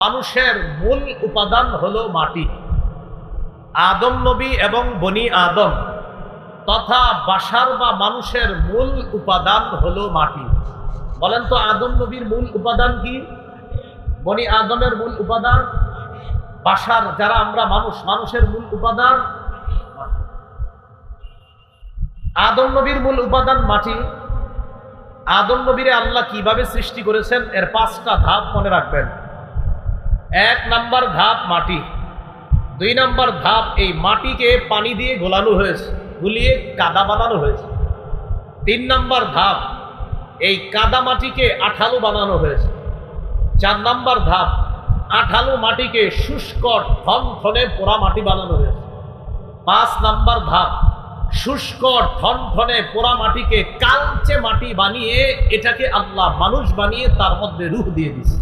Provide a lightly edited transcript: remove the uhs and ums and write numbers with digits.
মানুষের মূল উপাদান হলো মাটি। আদম নবী এবং বনি আদম তথা বাশার বা মানুষের মূল উপাদান হলো মাটি। বলেন তো আদম নবীর মূল উপাদান কি? বনি আদমের মূল উপাদান বাশার, যারা আমরা মানুষের মূল উপাদান মাটি। আদম নবীর মূল উপাদান মাটি। আদম নবীরে আল্লাহ কিভাবে সৃষ্টি করেছেন এর 5টা ধাপ মনে রাখবেন। 1 নাম্বার ধাপ মাটি। 2 নাম্বার ধাপ এই মাটিকে পানি দিয়ে গোলানো হয়েছে, গুলিয়ে কাদা বানানো হয়েছে। 3 নাম্বার ধাপ এই কাদা মাটিকে আঠালো বানানো হয়েছে। 4 নাম্বার ধাপ আঠালো মাটিকে শুষ্ক ঠনঠনে পোড়া মাটি বানানো হয়েছে। 5 নাম্বার ধাপ শুষ্ক ঠনঠনে পোড়া মাটিকে কালচে মাটি বানিয়ে এটাকে আল্লাহ মানুষ বানিয়ে তার মধ্যে রূহ দিয়ে দিয়েছে।